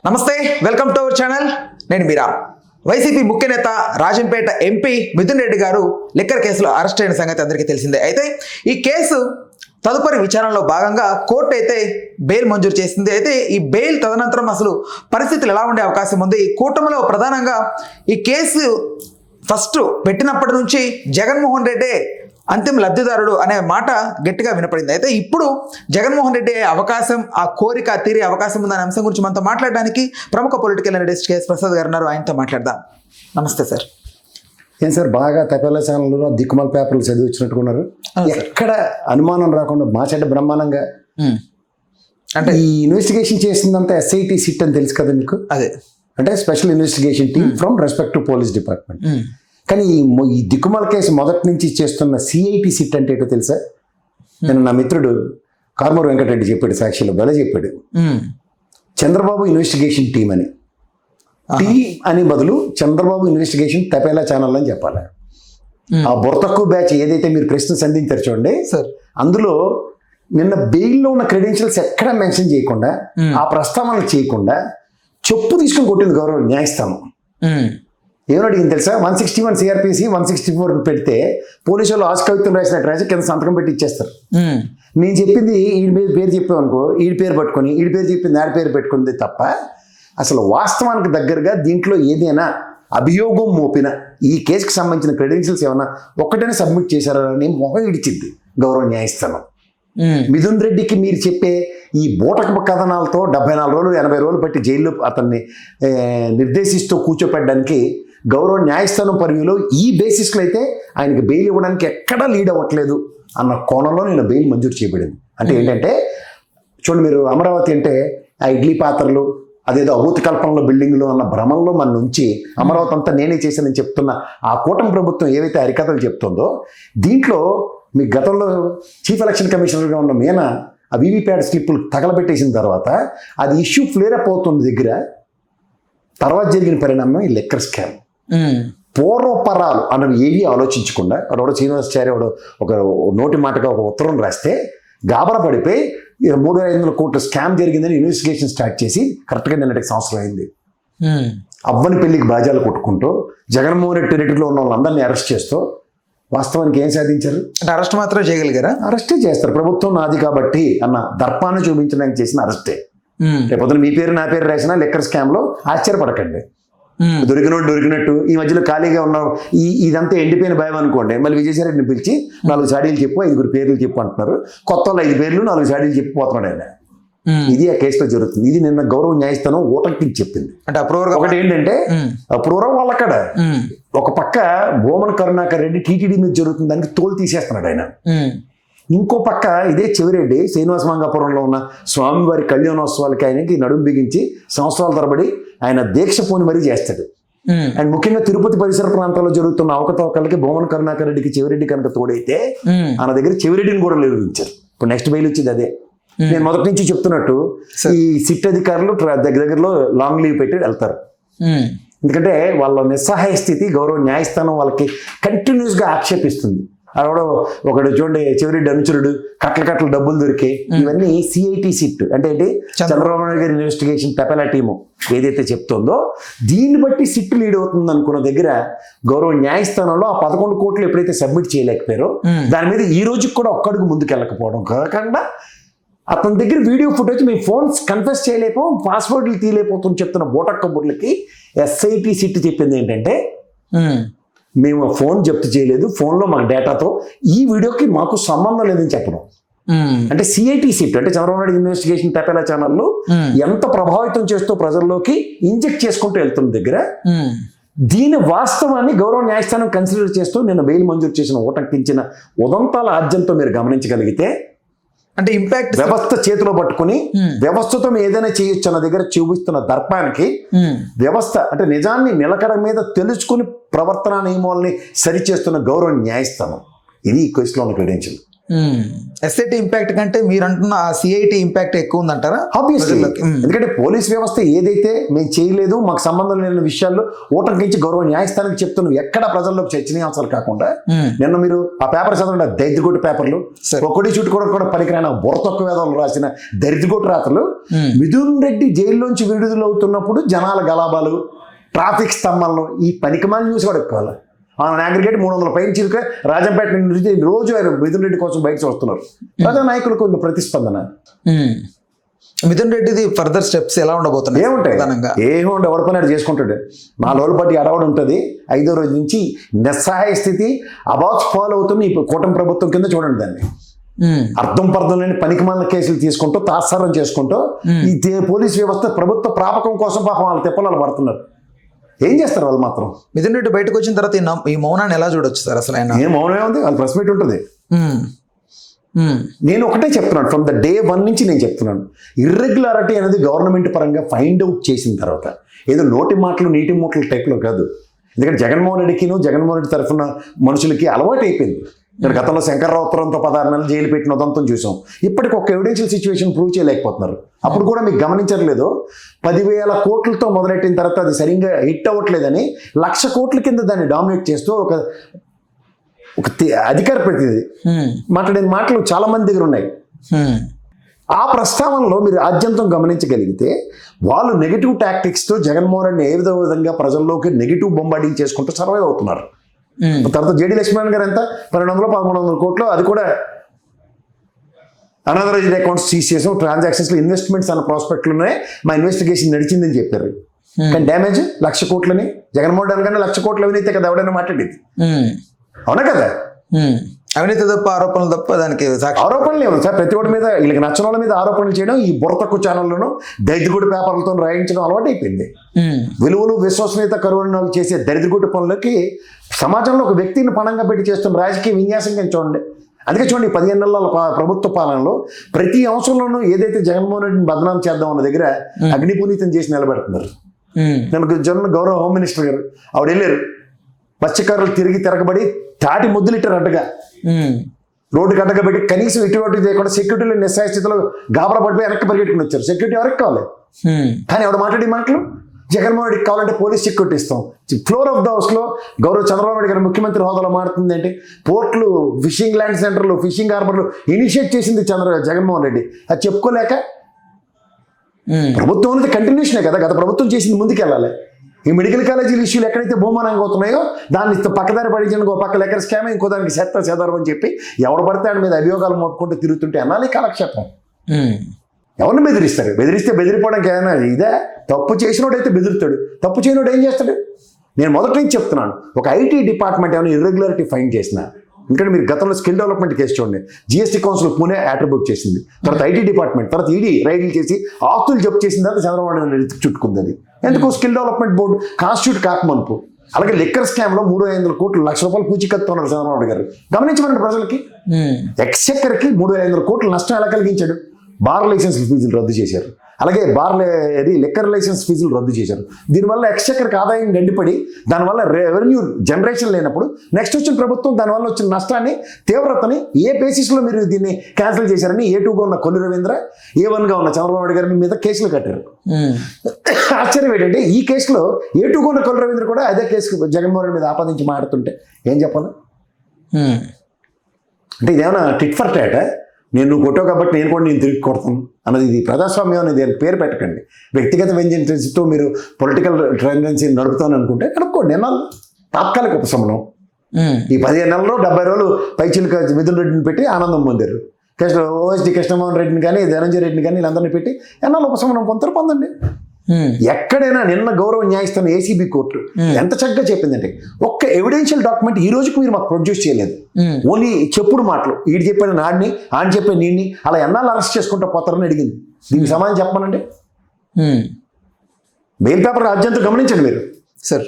నమస్తే, welcome to our channel. నేను మీరా. YCP ముఖ్య నేత రాజంపేట ఎంపీ మిథున్ రెడ్డి గారు లిక్కర్ కేసులో అరెస్ట్ అయిన సంగతి అందరికీ తెలిసిందే. అయితే ఈ కేసు తదుపరి విచారణలో భాగంగా కోర్టు అయితే బెయిల్ మంజూరు చేసింది. అయితే ఈ బెయిల్ తదనంతరం అసలు పరిస్థితులు ఎలా ఉండే అవకాశం ఉంది? ఈ కూటమిలో ప్రధానంగా ఈ కేసు ఫస్ట్ పెట్టినప్పటి నుంచి జగన్మోహన్ రెడ్డి అంతిమ లబ్ధిదారుడు అనే మాట గట్టిగా వినపడింది. అయితే ఇప్పుడు జగన్మోహన్ రెడ్డి అవకాశం, ఆ కోరిక తీరే అవకాశం ఉందనే అంశం గురించి మనతో మాట్లాడడానికి ప్రముఖ పొలిటికల్ అనలిస్ట్ కేఎస్ ప్రసాద్ గారు ఉన్నారు. ఆయనతో మాట్లాడదాం. నమస్తే సార్. ఏం సార్, బాగా తపేలా ఛానల్లో దిక్కుమల పేపర్లు చదివించినట్టుకున్నారు. ఎక్కడ అనుమానం రాకుండా మా చెడ్డ బ్రహ్మాండంగా అంటే ఈ ఇన్వెస్టిగేషన్ చేసిందంతా ఎస్ఐటి సిట్ అని తెలుసు కదా మీకు. అదే అంటే special investigation team from respective police department. కానీ ఈ దిక్కుమల కేసు మొదటి నుంచి చేస్తున్న సిఐటి సిట్ అంటే ఏంటో తెలుసా? నేను నా మిత్రుడు కార్మూరు వెంకటరెడ్డి చెప్పాడు, సాక్షిలో బల చెప్పాడు, చంద్రబాబు ఇన్వెస్టిగేషన్ టీమ్ అని. టీ అని బదులు చంద్రబాబు ఇన్వెస్టిగేషన్ తపేలా ఛానల్ అని చెప్పాలి. ఆ బుర్రతక్కువ బ్యాచ్ ఏదైతే మీరు ప్రశ్న సంధించారు చూడండి సార్, అందులో నిన్న బెయిల్లో ఉన్న క్రెడెన్షియల్స్ ఎక్కడ మెన్షన్ చేయకుండా, ఆ ప్రస్తావన చేయకుండా చెప్పు తీసుకుని కొట్టింది గౌరవ న్యాయస్థానం. ఏమని అడిగింది తెలుసా? 161 సిఆర్పిసి 164 పెడితే పోలీసు వాళ్ళు ఆస్కవిత్వం రాసినట్టు రాసి కింద సంతకం పెట్టి ఇచ్చేస్తారు. నేను చెప్పింది ఈడి మీద పేరు చెప్పావు అనుకో, ఈడి పేరు పట్టుకొని, ఈడి పేరు చెప్పింది ఆడి పేరు పెట్టుకుంది తప్ప అసలు వాస్తవానికి దగ్గరగా దీంట్లో ఏదైనా అభియోగం మోపిన ఈ కేసుకి సంబంధించిన క్రెడెన్షియల్స్ ఏమైనా ఒక్కటైనా సబ్మిట్ చేశారని మొహం ఇడిచింది గౌరవ న్యాయస్థానం. మిథున్ రెడ్డికి మీరు చెప్పే ఈ బూటకపు కథనాలతో 74 రోజులు 80 రోజులు బట్టి జైల్లో అతన్ని నిర్దేశిస్తూ కూర్చోపెట్టడానికి గౌరవ న్యాయస్థానం పరిధిలో ఈ బేసిస్లో అయితే ఆయనకి బెయిల్ ఇవ్వడానికి ఎక్కడా లీడ్ అవ్వట్లేదు అన్న కోణంలో నేను బెయిల్ మంజూరు చేయబడింది. అంటే ఏంటంటే చూడండి, మీరు అమరావతి అంటే ఆ ఇడ్లీ పాత్రలు అదేదో అభూతి కల్పనలో బిల్డింగ్లు అన్న భ్రమంలో మన నుంచి అమరావతి అంతా నేనే చేశానని చెప్తున్న ఆ కూటమి ప్రభుత్వం ఏవైతే హరికథలు చెప్తుందో, దీంట్లో మీ గతంలో చీఫ్ ఎలక్షన్ కమిషనర్గా ఉన్న మీనా ఆ వీవీప్యాట్ స్లిప్పులు తగలబెట్టేసిన తర్వాత అది ఇష్యూ ఫ్లేరప్ అవుతున్న దగ్గర తర్వాత జరిగిన పరిణామం ఈ లెక్కర్ స్కామ్. పూర్వపరాలు అన్నవి ఏవి ఆలోచించకుండా వాడు శ్రీనివాసాచార్య వాడు ఒక నోటి మాటగా ఒక ఉత్తరం రాస్తే గాబరా పడిపోయి 3,500 కోట్ల స్కామ్ జరిగిందని ఇన్వెస్టిగేషన్ స్టార్ట్ చేసి కరెక్ట్గా నిన్నటికి సంవత్సరం అయింది. అవ్వని పెళ్లికి బాజాలు కొట్టుకుంటూ జగన్మోహన్ రెడ్డి టెరిటరీలో ఉన్న వాళ్ళందరినీ అరెస్ట్ చేస్తూ వాస్తవానికి ఏం సాధించారు? అంటే అరెస్ట్ మాత్రం చేయగలిగారా? అరెస్టే చేస్తారు, ప్రభుత్వం నాది కాబట్టి అన్న దర్పాన్ని చూపించడానికి చేసిన అరెస్టే. రేపొద్దున మీ పేరు నా పేరు రాసిన లెక్కర్ స్కామ్ లో ఆశ్చర్యపడకండి. దొరికినట్టు ఈ మధ్యలో ఖాళీగా ఉన్న ఇదంతా ఎండిపోయిన భయం అనుకోండి, మళ్ళీ విజయసాయిరెడ్డిని పిలిచి 4 చాడీలు చెప్పు, 5 పేర్లు చెప్పు అంటున్నారు. కొత్త వాళ్ళు 5 పేర్లు 4 చాడీలు చెప్పిపోతున్నాడు ఆయన. ఇది ఆ కేసులో జరుగుతుంది. ఇది నిన్న గౌరవ న్యాయస్థానం ఓటర్కి చెప్పింది. అంటే అప్రూవర్ ఒకటి ఏంటంటే అప్రూవర్ వాళ్ళక్కడ ఒక పక్క భూమన కరుణాకర్ రెడ్డి టీటీడీ మీద జరుగుతుంది దానికి తోలు తీసేస్తున్నాడు ఆయన. ఇంకో పక్క ఇదే చెవిరెడ్డి శ్రీనివాస మంగాపురంలో ఉన్న స్వామివారి కళ్యాణోత్సవాలకి ఆయనకి నడుము బిగించి సంవత్సరాల తరబడి ఆయన దీక్ష పోని మరీ చేస్తాడు. అండ్ ముఖ్యంగా తిరుపతి పరిసర ప్రాంతాల్లో జరుగుతున్న అవకతవకలకి భూమన కరుణాకర్ రెడ్డికి చెవిరెడ్డి కనుక తోడైతే ఆయన దగ్గర చెవిరెడ్డిని కూడా నిర్వహించారు. ఇప్పుడు నెక్స్ట్ బెయిల్ వచ్చింది అదే. నేను మొదటి నుంచి చెప్తున్నట్టు ఈ సిట్ అధికారులు దగ్గరలో లాంగ్ లీవ్ పెట్టి వెళ్తారు. ఎందుకంటే వాళ్ళ నిస్సహాయ స్థితి గౌరవ న్యాయస్థానం వాళ్ళకి కంటిన్యూస్గా ఆక్షేపిస్తుంది. ఆవిడ ఒకడు చూడండి, చెవిరెడ్డి అనుచరుడు, కట్టలు డబ్బులు దొరికే, ఇవన్నీ సిఐటి సిట్ అంటే ఏంటి, చంద్రబాబు నాయుడు గారి ఇన్వెస్టిగేషన్ తపేలా టీము ఏదైతే చెప్తుందో దీన్ని బట్టి సిట్ లీడ్ అవుతుంది అనుకున్న దగ్గర గౌరవ న్యాయస్థానంలో ఆ 11 కోట్లు ఎప్పుడైతే సబ్మిట్ చేయలేకపోయారో దాని మీద ఈ రోజుకి కూడా ఒక్కడుగు ముందుకు వెళ్ళకపోవడం కాకుండా అతని దగ్గర వీడియో ఫుటేజ్ మేము ఫోన్స్ కన్ఫెస్ చేయలేకపోం, పాస్వర్డ్లు తీయలేకపోతుంది చెప్తున్న బోటక్ కబుర్లకి ఎస్ఐటి సిట్ చెప్పింది ఏంటంటే మేము ఫోన్ జప్తు చేయలేదు, ఫోన్లో మాకు డేటాతో ఈ వీడియోకి మాకు సంబంధం లేదని చెప్పడం. అంటే సిఐటి సిట్ అంటే చంద్రబాబు నాయుడు ఇన్వెస్టిగేషన్ తపేలా ఛానల్లో ఎంత ప్రభావితం చేస్తూ ప్రజల్లోకి ఇంజెక్ట్ చేసుకుంటూ వెళ్తున్న దగ్గర దీని వాస్తవాన్ని గౌరవ న్యాయస్థానం కన్సిడర్ చేస్తూ నిన్న బెయిల్ మంజూరు చేసిన ఊటంకించిన ఉదంతాల ఆద్యంతో మీరు గమనించగలిగితే, అంటే ఇంపాక్ట్ వ్యవస్థ చేతిలో పట్టుకుని వ్యవస్థతో ఏదైనా చేయొచ్చు అన్న దగ్గర చూపిస్తున్న దర్పానికి వ్యవస్థ అంటే నిజాన్ని నిలకడ మీద తెలుసుకుని ప్రవర్తన నియమాలని సరిచేస్తున్న గౌరవ న్యాయస్థానం. ఇది ఈ కేసులో ఉన్న క్రెడెన్షియల్. ఎస్ఐటి ఇంపాక్ట్ కంటే మీరు అంటున్న ఆ సిఐటి ఇంపాక్ట్ ఎక్కువ ఉందంటారా? ఆబ్వియస్లీ, ప్రజల్లోకి. ఎందుకంటే పోలీస్ వ్యవస్థ ఏదైతే మేము చేయలేదు, మాకు సంబంధం లేని విషయాల్లో ఓటర్కించి గౌరవ న్యాయస్థానానికి చెప్తున్నాం, ఎక్కడ ప్రజల్లోకి చర్చనీయాంశాలు కాకుండా. నిన్న మీరు ఆ పేపర్ చదవండి, దరిద్రగొట్టు పేపర్లు, ఒక్కడి చుట్టూ కూడా పనికిరాని బుర్ర తక్కువ వేదాలు రాసిన దరిద్రగొట్టు రాతలు. మిథున్ రెడ్డి జైల్లోంచి విడుదలవుతున్నప్పుడు జనాల గలాబాలు, ట్రాఫిక్ స్తంభాలను, ఈ పనికిమాల న్యూస్ కూడా ఎక్కువ. ఆయన అగ్రిగేట్ 300 పైన చిలుక రాజంపేట నుంచి రోజు ఆయన మిథున్ రెడ్డి కోసం బయటకు వస్తున్నారు. ప్రజా నాయకులకు కొంత ప్రతిస్పందన. మిథున్ రెడ్డిది ఫర్దర్ స్టెప్స్ ఎలా ఉండబోతున్నాయి? ఏముంటాయి? ఏముంటే ఎవరి పని చేసుకుంటాడు. 4 రోజుల పాటు అడవడం ఉంటుంది. 5వ రోజు నుంచి నిస్సహాయ స్థితి అబాక్స్ ఫాలో అవుతుంది. ఇప్పుడు కూటమి ప్రభుత్వం కింద చూడండి దాన్ని. అర్థం పర్థం లేని పనికిమాలిన కేసులు తీసుకుంటూ తాత్సారం చేసుకుంటూ ఈ పోలీస్ వ్యవస్థ ప్రభుత్వ ప్రాపకం కోసం పాపం వాళ్ళ తిప్పలు పడుతున్నారు. ఏం చేస్తారు వాళ్ళు మాత్రం? మిథున్ రెడ్డి బయటకు వచ్చిన తర్వాత ఈ మౌనాన్ని ఎలా చూడొచ్చు సార్? అసలు ఆయన ఏం మౌనమే ఉంది, వాళ్ళ ప్రెస్ మీట్ ఉంటుంది. నేను ఒకటే చెప్తున్నాను, ఫ్రమ్ ద డే 1 నుంచి నేను చెప్తున్నాను, ఇర్రెగ్యులారిటీ అనేది గవర్నమెంట్ పరంగా ఫైండ్ అవుట్ చేసిన తర్వాత ఏదో నోటి మాటలు నీటి మూటల టైప్లో కాదు. ఎందుకంటే జగన్మోహన్ రెడ్డి తరఫున మనుషులకి అలవాటు అయిపోయింది. ఇక్కడ గతంలో శంకర్రావు ఉత్తరంతో 16 నెలలు జైలు పెట్టిన ఉదంతం చూసాం. ఇప్పటికి ఒక ఎవిడెన్షియల్ సిచ్యువేషన్ ప్రూవ్ చేయలేకపోతున్నారు. అప్పుడు కూడా మీకు గమనించట్లేదు, 10,000 కోట్లతో మొదలెట్టిన తర్వాత అది సరిగ్గా హిట్ అవ్వట్లేదని 1,00,000 కోట్ల కింద దాన్ని డామినేట్ చేస్తూ ఒక అధికార ప్రతినిధి మాట్లాడిన మాటలు చాలా మంది దగ్గర ఉన్నాయి. ఆ ప్రస్తావనలో మీరు ఆద్యంతం గమనించగలిగితే వాళ్ళు నెగిటివ్ టాక్టిక్స్తో జగన్మోహన్ రెడ్డిని ఏ విధంగా ప్రజల్లోకి నెగిటివ్ బొంబార్డింగ్ చేసుకుంటూ సర్వైవ్ అవుతున్నారు. తర్వాత జేడీ లక్ష్మణ్ గారు ఎంత 1200-1300 కోట్లు, అది కూడా అనాథరైజ్డ్ అకౌంట్స్ సీజ్ చేసాం, ట్రాన్సాక్షన్స్ లో ఇన్వెస్ట్మెంట్స్ అన్న ప్రాస్పెక్ట్లోనే మా ఇన్వెస్టిగేషన్ నడిచిందని చెప్పారు. కానీ డ్యామేజ్ 1,00,000 కోట్లని, జగన్మోహన్ రెడ్డి కన్నా 1,00,000 కోట్లు అవినీతి కదా ఎవడైనా మాట్లాడేది, అవునా కదా? అవినీతి తప్ప ఆరోపణలు తప్ప దానికి ఆరోపణలు లేవు సార్. ప్రతి ఒక్కటి మీద వీళ్ళకి నచ్చిన వాళ్ళ మీద ఆరోపణలు చేయడం, ఈ బుర్ర తక్కువ ఛానల్లోనూ దరిద్రగుడి పేపర్లతో రాయించడం అలవాటు అయిపోయింది. విలువలు విశ్వసనీయత కరువైన వాళ్ళు చేసే దరిద్రగుడి పనులకి సమాజంలో ఒక వ్యక్తిని పణంగా పెట్టి చేస్తున్న రాజకీయ విన్యాసం కింద చూడండి. అందుకే చూడండి, 15 నెలల ప్రభుత్వ పాలనలో ప్రతి అంశంలోనూ ఏదైతే జగన్మోహన్ రెడ్డిని బదనాం చేద్దాం అన్న దగ్గర అగ్నిపునీతం చేసి నిలబెడుతున్నారు. నేను గౌరవ హోమ్ మినిస్టర్ గారు ఆవిడ వెళ్ళారు, మత్స్యకారులు తిరగబడి తాటి ముద్దులిట్టారు అడ్డగా, రోడ్డుకి అడ్డగా పెట్టి కనీసం ఇటువంటి చేయకుండా సెక్యూరిటీలో నిస్సాయ స్థితిలో గాబరా పడిపోయి వెనక్కి పరిగెట్టుకుని వచ్చారు. సెక్యూరిటీ ఎవరికి కావాలి? కానీ ఆవిడ మాట్లాడే మాటలు, జగన్మోహన్ రెడ్డికి కావాలంటే పోలీస్ సెక్యూరిటీ ఇస్తాం. ఫ్లోర్ ఆఫ్ ద హౌస్లో గౌరవ చంద్రబాబు నాయుడు గారు ముఖ్యమంత్రి హోదాలో మారుతుంది అంటే, పోర్ట్లు, ఫిషింగ్ ల్యాండ్ సెంటర్లు, ఫిషింగ్ హార్బర్లు ఇనిషియేట్ చేసింది జగన్మోహన్ రెడ్డి. అది చెప్పుకోలేక ప్రభుత్వం అనేది కంటిన్యూషనే కదా, గత ప్రభుత్వం చేసింది ముందుకెళ్ళాలి. ఈ మెడికల్ కాలేజీల ఇష్యూలు ఎక్కడైతే భూమానంగా అవుతున్నాయో దాన్ని పక్కదారి పడించడానికి ఒక పక్క లెక్కర్ స్కామ్, ఇంకో దానికి సేదారం అని చెప్పి ఎవరు పడితే ఆయన మీద అభియోగాలు మోపుకుంటూ తిరుగుతుంటే అనాలి కాలక్షేపం. ఎవరిని బెదిరిస్తారు? బెదిరిస్తే బెదిరిపోవడానికి ఏమైనా ఇదే? తప్పు చేసినోడైతే బెదిరిస్తాడు, తప్పు చేయనోడు ఏం చేస్తాడు? నేను మొదటి నుంచి చెప్తున్నాను, ఒక ఐటీ డిపార్ట్మెంట్ ఏమైనా ఇర్రెగ్యులారిటీ ఫైండ్ చేసిన, ఎందుకంటే మీరు గతంలో స్కిల్ డెవలప్మెంట్ కేసు చూడండి, జిఎస్టీ కౌన్సిల్ పూణే అట్రిబ్యూట్ చేసింది, తర్వాత ఐటీ డిపార్ట్మెంట్, తర్వాత ఈడీ రైడ్లు చేసి ఆస్తులు జప్తు చేసిన తర్వాత చంద్రబాబు నాయుడు చుట్టుకుంది. అది ఎందుకు? స్కిల్ డెవలప్మెంట్ బోర్డు కాన్స్టిట్యూట్ కాకమనుపు. అలాగే లిక్కర్ స్కామ్లో 300-500 కోట్లు, 1,00,000 రూపాయలు పూచికత్తున్నారు చంద్రబాబు గారు. గమనించమండి ప్రజలకి, ఎక్స్చెక్కర్కి 300-500 కోట్లు నష్టం ఎలా కలిగించాడు? బార్ లైసెన్స్ ఫీజులు రద్దు చేశారు, అలాగే లిక్కర్ లైసెన్స్ ఫీజులు రద్దు చేశారు. దీనివల్ల ఎక్స్చెక్కర్కి ఆదాయం గండిపడి దానివల్ల రెవెన్యూ జనరేషన్ లేనప్పుడు నెక్స్ట్ వచ్చిన ప్రభుత్వం దానివల్ల వచ్చిన నష్టాన్ని, తీవ్రతని ఏ బేసిస్లో మీరు దీన్ని క్యాన్సిల్ చేశారని A2గా ఉన్న కొల్లు రవీంద్ర, A1గా ఉన్న చంద్రబాబు నాయుడు గారి మీద కేసులు కట్టారు. ఆశ్చర్యం ఏంటంటే ఈ కేసులో A2గా ఉన్న కొల్లు రవీంద్ర కూడా అదే కేసు జగన్మోహన్ రెడ్డి మీద ఆపాదించి మాట్లాడుతుంటే ఏం చెప్పాలి? అంటే ఇదేమన్నా టిట్ ఫర్ టాటా? నువ్వు కొట్టావు కాబట్టి నేను కూడా నేను తిరిగి కొడతాను అన్నది. ఇది ప్రజాస్వామ్యం అనేది పేరు పెట్టకండి. వ్యక్తిగత వెంజెన్సీతో మీరు పొలిటికల్ టెండెన్సీ నడుపుతాను అనుకుంటే నడుపుకోండి. ఎన్నాళ్ళు తాత్కాలిక ఉపశమనం. ఈ 15 నెలల్లో 70 రోజులు పైచిలుక మిథున్ రెడ్డిని పెట్టి ఆనందం పొందారు. ఓఎస్డి కృష్ణమోహన్ రెడ్డిని కానీ ధనంజయ రెడ్డిని కానీ వీళ్ళందరినీ పెట్టి ఎన్నాళ్ళు ఉపశమనం పొందండి. ఎక్కడైనా నిన్న గౌరవ న్యాయస్థానం ఏసీబీ కోర్టు ఎంత చక్కగా చెప్పిందంటే, ఒక్క ఎవిడెన్షియల్ డాక్యుమెంట్ ఈ రోజుకు మీరు మాకు ప్రొడ్యూస్ చేయలేదు, ఓన్లీ చెప్పుడు మాటలు, ఈడు చెప్పిన నాడిని ఆయన చెప్పిన నీడిని అలా ఎన్నాళ్ళు అరెస్ట్ చేసుకుంటూ పోతారని అడిగింది. దీనికి సమాధానం చెప్పమనండి. బెయిల్ పేపర్ రాజ్యాంగం గమనించండి మీరు సార్.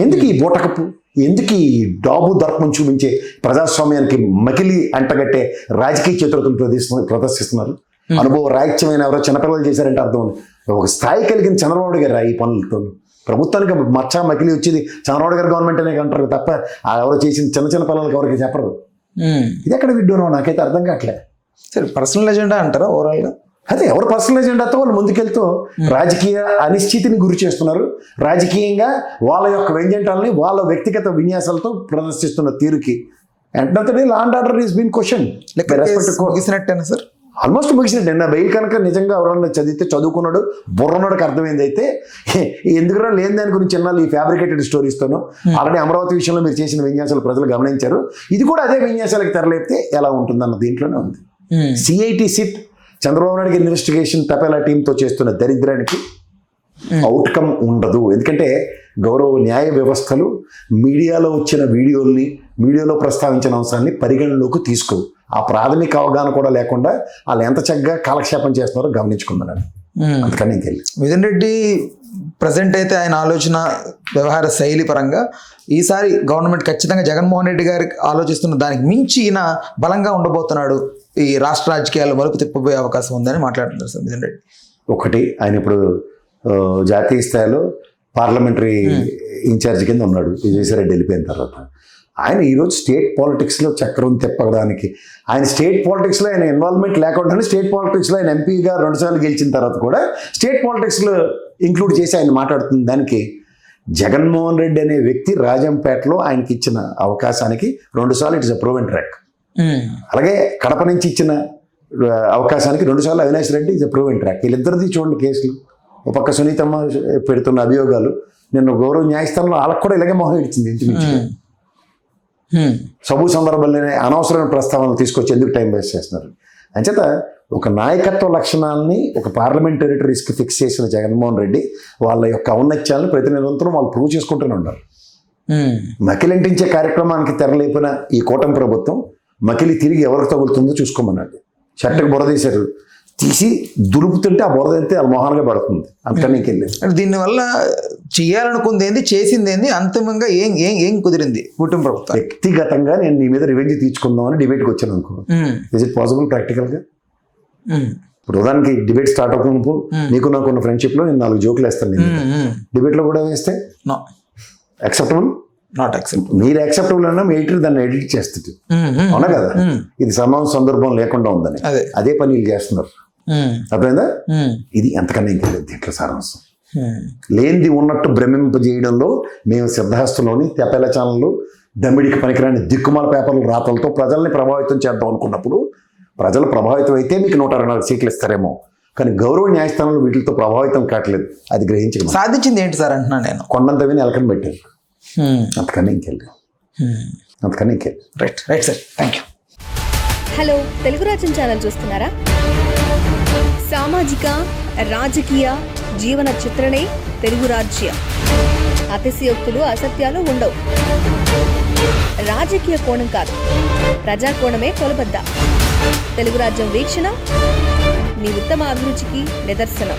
ఎందుకు ఈ బూటకపు, ఎందుకు ఈ డాబు దర్పం చూపించే ప్రజాస్వామ్యానికి మకిలి అంటగట్టే రాజకీయ చతురతను ప్రదర్శిస్తున్నారు? అనుభవ రాహిత్యమైన ఎవరో చిన్నపిల్లలు చేశారంటే అర్థం ఉంది. ఒక స్థాయి కలిగిన చంద్రబాబు గారు ఈ పనులతో ప్రభుత్వానికి మచ్చ మకిలి వచ్చేది చంద్రబాబు గారు గవర్నమెంట్ అనే అంటారు తప్ప ఎవరో చేసిన చిన్న పిల్లలకి ఎవరికి చెప్పరు. ఇది ఎక్కడ విడ్డూరం నాకైతే అర్థం కావట్లే. సరే, పర్సనల్ ఎజెండా అంటారా ఓవరాల్గా? అదే ఎవరు పర్సనల్ ఎజెండాతో వాళ్ళు ముందుకెళ్తూ రాజకీయ అనిశ్చితిని గురి చేస్తున్నారు. రాజకీయంగా వాళ్ళ యొక్క వ్యంజంటాలని వాళ్ళ వ్యక్తిగత విన్యాసాలతో ప్రదర్శిస్తున్న తీరుకి వెంటనే law and order is been question. ముగిసినట్టేనా సార్? ఆల్మోస్ట్ ముగిసినట్టు. నా బెయిల్ కనుక నిజంగా ఎవరన్నా చదివితే చదువుకున్నాడు బుర్రన్నాడుకి అర్థమైంది. అయితే ఎందుకురా లేని దాని గురించి అన్నా ఈ ఫ్యాబ్రికేటెడ్ స్టోరీస్తోనూ ఆల్రెడీ అమరావతి విషయంలో మీరు చేసిన విన్యాసాలు ప్రజలు గమనించారు. ఇది కూడా అదే విన్యాసాలకు తెరలేపితే ఎలా ఉంటుందన్న దీంట్లోనే ఉంది. CIT SIT Chandrababu Naidu investigation తపేలా టీంతో చేస్తున్న దరిద్రానికి అవుట్కమ్ ఉండదు. ఎందుకంటే గౌరవ న్యాయ వ్యవస్థలు మీడియాలో వచ్చిన వీడియోలో ప్రస్తావించిన అంశాన్ని పరిగణలోకి తీసుకోవు. ఆ ప్రాథమిక అవగాహన కూడా లేకుండా వాళ్ళు ఎంత చక్కగా కాలక్షేపం చేస్తున్నారో గమనించుకున్నాను. అందుకని ఇంకెళ్ళి మిథున్ రెడ్డి ప్రజెంట్ అయితే ఆయన ఆలోచన వ్యవహార శైలి పరంగా ఈసారి గవర్నమెంట్ ఖచ్చితంగా జగన్మోహన్ రెడ్డి గారి ఆలోచిస్తున్న దానికి మించి ఈయన బలంగా ఉండబోతున్నాడు, ఈ రాష్ట్ర రాజకీయాల్లో మలుపు తిప్పబోయే అవకాశం ఉందని మాట్లాడుతున్నారు సార్ మిథున్ రెడ్డి. ఒకటి, ఆయన ఇప్పుడు జాతీయ స్థాయిలో పార్లమెంటరీ ఇన్ఛార్జ్ కింద ఉన్నాడు విజయసాయిరెడ్డి వెళ్ళిపోయిన తర్వాత. ఆయన ఈరోజు స్టేట్ పాలిటిక్స్లో చక్రం తిప్పడానికి ఆయన స్టేట్ పాలిటిక్స్లో ఆయన ఇన్వాల్వ్మెంట్ లేకుండానే స్టేట్ పాలిటిక్స్లో ఆయన ఎంపీగా 2 సార్లు గెలిచిన తర్వాత కూడా స్టేట్ పాలిటిక్స్లో ఇంక్లూడ్ చేసి ఆయన మాట్లాడుతున్న దానికి జగన్మోహన్ రెడ్డి అనే వ్యక్తి రాజంపేటలో ఆయనకి ఇచ్చిన అవకాశానికి 2 సార్లు ఇట్స్ అ ప్రూవెన్ ట్రాక్. అలాగే కడప నుంచి ఇచ్చిన అవకాశానికి 2 సార్లు Avinash Reddy it's a proven track. వీళ్ళిద్దరిది చూడండి కేసులు. ఒక పక్క సునీతమ్మ పెడుతున్న అభియోగాలు, నిన్న గౌరవ న్యాయస్థానంలో వాళ్ళకు కూడా ఇలాగే మొహం ఇచ్చింది. ఇంచుమించు సబు సందర్భంలోనే అనవసరమైన ప్రస్తావనలు తీసుకొచ్చి ఎందుకు టైం వేస్ట్ చేస్తున్నారు. అంచేత ఒక నాయకత్వ లక్షణాలని ఒక పార్లమెంటరీ రిస్క్ ఫిక్స్ చేసిన జగన్మోహన్ రెడ్డి వాళ్ళ యొక్క ఔన్నత్యాలను ప్రతి నిరంతరం వాళ్ళు ప్రూవ్ చేసుకుంటూనే ఉన్నారు. మకిలింటించే కార్యక్రమానికి తెరలేపిన ఈ కూటమి ప్రభుత్వం మకిలి తిరిగి ఎవరికి తగులుతుందో చూసుకోమన్నాడు. షర్ట్కి బురదీశారు, తీసి దులుపుతుంటే ఆ బురద అయితే వాళ్ళ మొహాలుగా పడుతుంది. అంతకన్నా ఇంకెళ్ళింది. దీనివల్ల చేయాలనుకుంది ఏంది, చేసింది ఏంది, అంతిమంగా ఏం కుదిరింది కూటమి ప్రభుత్వం? వ్యక్తిగతంగా నేను నీ మీద రివెంజ్ తీర్చుకుందామని డిబేట్కి వచ్చాను అనుకో. ఇస్ ఇట్ పాసిబుల్ ప్రాక్టికల్గా? ఇప్పుడు ఉదాహరణకి డిబేట్ స్టార్ట్ అవుతున్నప్పుడు నీకు నాకున్న ఫ్రెండ్షిప్లో నేను 4 జోకులు వేస్తాను. నేను డిబేట్లో కూడా వేస్తే యాక్సెప్టబుల్? Not acceptable. మీరు యాక్సెప్టబుల్ అన్నా మీ ఎడిటర్ దాన్ని ఎడిట్ చేస్తుంది. అవునా కదా? ఇది సందర్భం లేకుండా ఉందని అదే పని వీళ్ళు చేస్తున్నారు. అర్థమైందా? ఇది ఎంతకన్నా ఇంకెళ్ళదు దీంట్లో సారాంశం. లేనిది ఉన్నట్టు భ్రమింపజేయడంలో మేము సిద్ధహస్తులోని తెప్పల ఛానళ్ళు దమ్మిడికి పనికిరాని దిక్కుమాల పేపర్లు రాతలతో ప్రజల్ని ప్రభావితం చేద్దాం అనుకున్నప్పుడు ప్రజలు ప్రభావితం అయితే మీకు 124 సీట్లు ఇస్తారేమో, కానీ గౌరవ న్యాయస్థానంలో వీటితో ప్రభావితం కావట్లేదు. అది గ్రహించడం సాధించింది ఏంటి సార్ అంటున్నా నేను. కొండంత విని ఎలకని పెట్టారు. అంతకన్నా ఇంకెళ్ళి right sir, thank you. Hello, Telugu Rajyam channel చూస్తున్నారా? సామాజిక రాజకీయ జీవన చిత్రణే తెలుగు రాజ్యం. అతిశయోక్తులు అసత్యాలు ఉండవు. రాజకీయ కోణం కాదు, ప్రజా కోణమే కొలబద్ద. తెలుగు రాజ్యం వీక్షణ మీ ఉత్తమ అభిరుచికి నిదర్శనం.